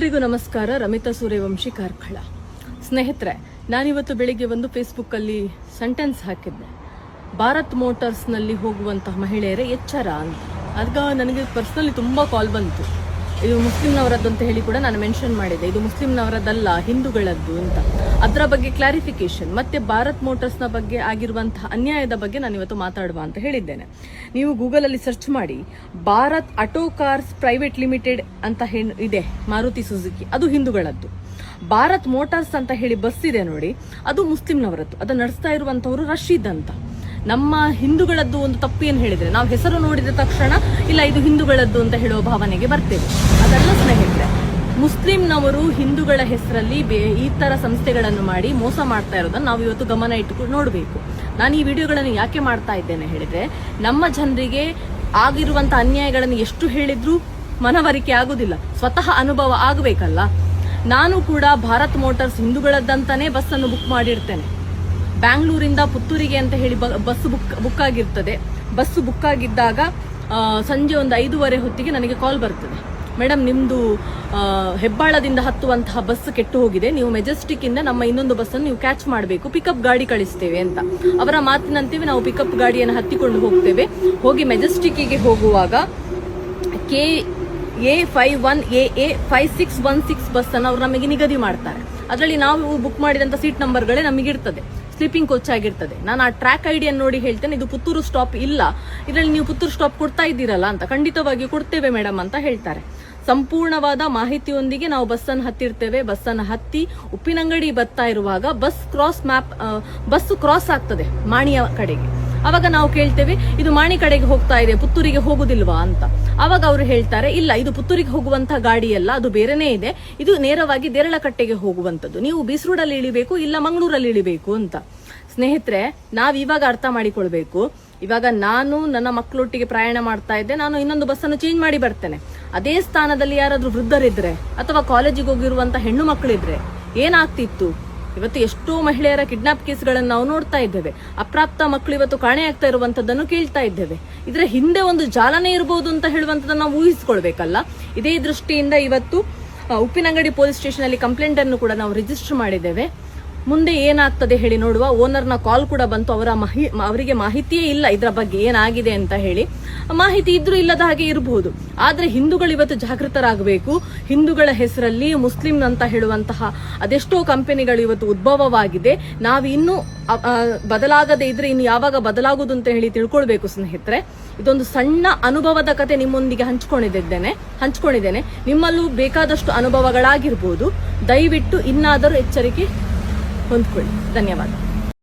ಎಲ್ರಿಗೂ ನಮಸ್ಕಾರ. ರಮಿತಾ ಸೂರ್ಯವಂಶಿ ಕಾರ್ಕಳ. ಸ್ನೇಹಿತರೆ, ನಾನಿವತ್ತು ಬೆಳಿಗ್ಗೆ ಒಂದು ಫೇಸ್ಬುಕ್ಕಲ್ಲಿ ಸೆಂಟೆನ್ಸ್ ಹಾಕಿದ್ದೆ, ಭಾರತ್ ಮೋಟಾರ್ಸ್ನಲ್ಲಿ ಹೋಗುವಂತಹ ಮಹಿಳೆಯರೇ ಎಚ್ಚರ ಅಂತ. ಆಗ ನನಗೆ ಪರ್ಸನಲಿ ತುಂಬ ಕಾಲ್ ಬಂತು. ಇದು ಮುಸ್ಲಿಂನವರದ್ದು ಅಂತ ಹೇಳಿ ಕೂಡ ನಾನು ಮೆನ್ಷನ್ ಮಾಡಿದೆ. ಇದು ಮುಸ್ಲಿಂನವರದ್ದಲ್ಲ, ಹಿಂದೂಗಳದ್ದು ಅಂತ. ಅದರ ಬಗ್ಗೆ ಕ್ಲಾರಿಫಿಕೇಶನ್ ಮತ್ತೆ ಭಾರತ್ ಮೋಟಾರ್ಸ್ನ ಬಗ್ಗೆ ಆಗಿರುವಂತಹ ಅನ್ಯಾಯದ ಬಗ್ಗೆ ನಾನು ಇವತ್ತು ಮಾತಾಡುವ ಅಂತ ಹೇಳಿದ್ದೇನೆ. ನೀವು ಗೂಗಲಲ್ಲಿ ಸರ್ಚ್ ಮಾಡಿ, Bharat auto cars private limited ಅಂತ ಇದೆ, ಮಾರುತಿ ಸುಜುಕಿ, ಅದು ಹಿಂದೂಗಳದ್ದು. ಭಾರತ್ ಮೋಟಾರ್ಸ್ ಅಂತ ಹೇಳಿ ಬಸ್ ಇದೆ ನೋಡಿ, ಅದು ಮುಸ್ಲಿಂನವರದ್ದು. ಅದನ್ನು ನಡೆಸ್ತಾ ಇರುವಂತವರು ರಶೀದ್ ಅಂತ. ನಮ್ಮ ಹಿಂದೂಗಳದ್ದು ಒಂದು ತಪ್ಪು ಏನು ಹೇಳಿದ್ರೆ, ನಾವು ಹೆಸರು ನೋಡಿದ ತಕ್ಷಣ ಇಲ್ಲ ಇದು ಹಿಂದೂಗಳದ್ದು ಅಂತ ಹೇಳುವ ಭಾವನೆಗೆ ಬರ್ತೇವೆ. ಅದೆಲ್ಲ ಸ್ನೇಹಿತರೆ, ಮುಸ್ಲಿಂನವರು ಹಿಂದೂಗಳ ಹೆಸರಲ್ಲಿ ಈ ತರ ಸಂಸ್ಥೆಗಳನ್ನು ಮಾಡಿ ಮೋಸ ಮಾಡ್ತಾ ಇರೋದನ್ನು ನಾವು ಇವತ್ತು ಗಮನ ಇಟ್ಟುಕೊಂಡು ನೋಡಬೇಕು. ನಾನು ಈ ವಿಡಿಯೋಗಳನ್ನು ಯಾಕೆ ಮಾಡ್ತಾ ಇದ್ದೇನೆ ಹೇಳಿದ್ರೆ, ನಮ್ಮ ಜನರಿಗೆ ಆಗಿರುವಂತ ಅನ್ಯಾಯಗಳನ್ನು ಎಷ್ಟು ಹೇಳಿದ್ರೂ ಮನವರಿಕೆ ಆಗುದಿಲ್ಲ, ಸ್ವತಃ ಅನುಭವ ಆಗಬೇಕಲ್ಲ. ನಾನು ಕೂಡ ಭಾರತ್ ಮೋಟಾರ್ಸ್ ಹಿಂದೂಗಳದ್ದಂತಾನೆ ಬಸ್ ಅನ್ನು ಬುಕ್ ಮಾಡಿರ್ತೇನೆ. ಬ್ಯಾಂಗ್ಳೂರಿಂದ ಪುತ್ತೂರಿಗೆ ಅಂತ ಹೇಳಿ ಬಸ್ ಬುಕ್ ಆಗಿರ್ತದೆ. ಬಸ್ ಬುಕ್ ಆಗಿದ್ದಾಗ ಸಂಜೆ ಒಂದು 5:30 ಹೊತ್ತಿಗೆ ನನಗೆ ಕಾಲ್ ಬರ್ತದೆ, ಮೇಡಮ್ ನಿಮ್ದು ಹೆಬ್ಬಾಳದಿಂದ ಹತ್ತುವಂತಹ ಬಸ್ ಕೆಟ್ಟು ಹೋಗಿದೆ, ನೀವು ಮೆಜೆಸ್ಟಿಕ್ ಇಂದ ನಮ್ಮ ಇನ್ನೊಂದು ಬಸ್ ಅನ್ನು ನೀವು ಕ್ಯಾಚ್ ಮಾಡಬೇಕು, ಪಿಕಪ್ ಗಾಡಿ ಕಳಿಸ್ತೇವೆ ಅಂತ. ಅವರ ಮಾತಿನಂತೆಯೇ ನಾವು ಪಿಕಪ್ ಗಾಡಿಯನ್ನು ಹತ್ತಿಕೊಂಡು ಹೋಗ್ತೇವೆ. ಹೋಗಿ ಮೆಜೆಸ್ಟಿಕ್ಕಿಗೆ ಹೋಗುವಾಗ KA51AA 5616 ಬಸ್ ಅನ್ನು ಅವರು ನಮಗೆ ನಿಗದಿ ಮಾಡ್ತಾರೆ. ಅದರಲ್ಲಿ ನಾವು ಬುಕ್ ಮಾಡಿದಂತ ಸೀಟ್ ನಂಬರ್ಗಳೇ ನಮಗೆ ಇರ್ತದೆ, ಸ್ಲೀಪಿಂಗ್ ಕೋಚ್ ಆಗಿರ್ತದೆ. ನಾನು ಆ ಟ್ರ್ಯಾಕ್ ಐಡಿಯನ್ನು ನೋಡಿ ಹೇಳ್ತೇನೆ, ಇದು ಪುತ್ತೂರು ಸ್ಟಾಪ್ ಇಲ್ಲ, ಇದರಲ್ಲಿ ನೀವು ಪುತ್ತೂರು ಸ್ಟಾಪ್ ಕೊಡ್ತಾ ಇದ್ದೀರಲ್ಲ ಅಂತ. ಖಂಡಿತವಾಗಿಯೂ ಕೊಡ್ತೇವೆ ಮೇಡಮ್ ಅಂತ ಹೇಳ್ತಾರೆ. ಸಂಪೂರ್ಣವಾದ ಮಾಹಿತಿಯೊಂದಿಗೆ ನಾವು ಬಸ್ಸನ್ನು ಹತ್ತಿರ್ತೇವೆ. ಬಸ್ಸನ್ನು ಹತ್ತಿ ಉಪ್ಪಿನಂಗಡಿ ಬರ್ತಾ ಇರುವಾಗ ಬಸ್ ಕ್ರಾಸ್ ಆಗ್ತದೆ ಮಾಣಿಯ ಕಡೆಗೆ. ಅವಾಗ ನಾವು ಕೇಳ್ತೇವೆ, ಇದು ಮಾಣಿ ಕಡೆಗೆ ಹೋಗ್ತಾ ಇದೆ, ಪುತ್ತೂರಿಗೆ ಹೋಗುದಿಲ್ವಾ ಅಂತ. ಅವಾಗ ಅವರು ಹೇಳ್ತಾರೆ, ಇಲ್ಲ ಇದು ಪುತ್ತೂರಿಗೆ ಹೋಗುವಂತಹ ಗಾಡಿಯಲ್ಲ, ಅದು ಬೇರೆನೇ ಇದೆ, ಇದು ನೇರವಾಗಿ ದೇರಳಕಟ್ಟೆಗೆ ಹೋಗುವಂತದ್ದು, ನೀವು ಬೀಸ್ರೋಡಲ್ಲಿ ಇಳಿಬೇಕು ಇಲ್ಲ ಮಂಗಳೂರಲ್ಲಿ ಇಳಿಬೇಕು ಅಂತ. ಸ್ನೇಹಿತರೆ, ನಾವ್ ಇವಾಗ ಅರ್ಥ ಮಾಡಿಕೊಳ್ಬೇಕು. ಇವಾಗ ನಾನು ನನ್ನ ಮಕ್ಕಳೊಟ್ಟಿಗೆ ಪ್ರಯಾಣ ಮಾಡ್ತಾ ಇದ್ದೆ, ನಾನು ಇನ್ನೊಂದು ಬಸ್ಸನ್ನು ಚೇಂಜ್ ಮಾಡಿ ಬರ್ತೇನೆ. ಅದೇ ಸ್ಥಾನದಲ್ಲಿ ಯಾರಾದ್ರೂ ವೃದ್ಧರಿದ್ರೆ ಅಥವಾ ಕಾಲೇಜಿಗೆ ಹೋಗಿರುವಂತಹ ಹೆಣ್ಣು ಮಕ್ಕಳಿದ್ರೆ ಏನಾಗ್ತಿತ್ತು? ಇವತ್ತು ಎಷ್ಟೋ ಮಹಿಳೆಯರ ಕಿಡ್ನಾಪ್ ಕೇಸ್ಗಳನ್ನು ನಾವು ನೋಡ್ತಾ ಇದ್ದೇವೆ. ಅಪ್ರಾಪ್ತ ಮಕ್ಕಳು ಇವತ್ತು ಕಾಣೆಯಾಗ್ತಾ ಇರುವಂತದ್ದನ್ನು ಕೇಳ್ತಾ ಇದ್ದೇವೆ. ಇದರ ಹಿಂದೆ ಒಂದು ಜಾಲನೆ ಇರಬಹುದು ಅಂತ ಹೇಳುವಂತದನ್ನು ನಾವು ಊಹಿಸಿಕೊಳ್ಬೇಕಲ್ಲ. ಇದೇ ದೃಷ್ಟಿಯಿಂದ ಇವತ್ತು ಉಪ್ಪಿನಂಗಡಿ ಪೊಲೀಸ್ ಸ್ಟೇಷನ್ ಅಲ್ಲಿ ಕಂಪ್ಲೇಂಟ್ ಅನ್ನು ಕೂಡ ನಾವು ರಿಜಿಸ್ಟರ್ ಮಾಡಿದ್ದೇವೆ. ಮುಂದೆ ಏನಾಗ್ತದೆ ಹೇಳಿ ನೋಡುವ. ಓನರ್ನ ಕಾಲ್ ಕೂಡ ಬಂತು, ಅವರಿಗೆ ಮಾಹಿತಿಯೇ ಇಲ್ಲ ಇದರ ಬಗ್ಗೆ ಏನಾಗಿದೆ ಅಂತ ಹೇಳಿ. ಮಾಹಿತಿ ಇದ್ರೂ ಇಲ್ಲದ ಹಾಗೆ ಇರಬಹುದು. ಆದ್ರೆ ಹಿಂದೂಗಳು ಇವತ್ತು ಜಾಗೃತರಾಗಬೇಕು. ಹಿಂದೂಗಳ ಹೆಸರಲ್ಲಿ ಮುಸ್ಲಿಂ ಅಂತ ಹೇಳುವಂತಹ ಅದೆಷ್ಟೋ ಕಂಪನಿಗಳು ಇವತ್ತು ಉದ್ಭವವಾಗಿದೆ. ನಾವು ಇನ್ನೂ ಬದಲಾಗದೆ ಇದ್ರೆ ಇನ್ನು ಯಾವಾಗ ಬದಲಾಗುವುದು ಅಂತ ಹೇಳಿ ತಿಳ್ಕೊಳ್ಬೇಕು ಸ್ನೇಹಿತರೆ. ಇದೊಂದು ಸಣ್ಣ ಅನುಭವದ ಕತೆ ನಿಮ್ಮೊಂದಿಗೆ ಹಂಚ್ಕೊಂಡಿದ್ದೇನೆ. ನಿಮ್ಮಲ್ಲೂ ಬೇಕಾದಷ್ಟು ಅನುಭವಗಳಾಗಿರ್ಬೋದು. ದಯವಿಟ್ಟು ಇನ್ನಾದರೂ ಎಚ್ಚರಿಕೆ ಹೊಂದ್ಕೊಳ್ಳಿ. ಧನ್ಯವಾದ.